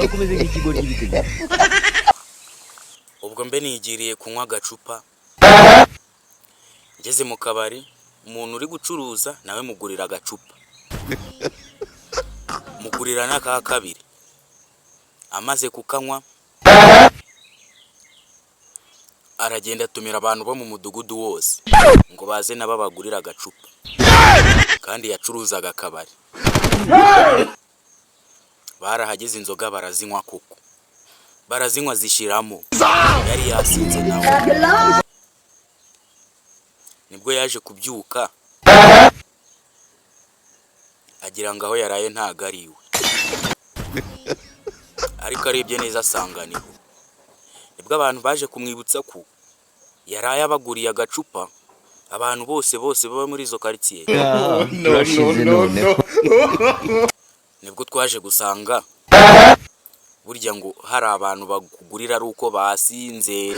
kumeze nk'ikigori cy'ibitego. Ubwo mbe nigiriye kunywa agacupa, ngeze mu kabari, umuntu uri gucuruza nawe mugurira agacupa, mugurira n'aka kabiri. Amaze kukanywa aragenda atumira abantu bo mu mudugudu wose ngo baze nabo bagurira agacupa, kandi yacuruzaga akabari. Barahageze inzoga barazinywa koko, barazinywa zishiramo, yari yasinze nawe. Nibwo yaje kubyuka agira ngo aho yaraye ntago ari iwe, ariko arebye neza asanga niho. Nibwo abantu baje kumwibutsa ko yaraye abaguriye agacupa abantu bose baba muri izo quartier. Nibwo twaje gusanga burya ngo hari abantu bagurira ari uko basinze.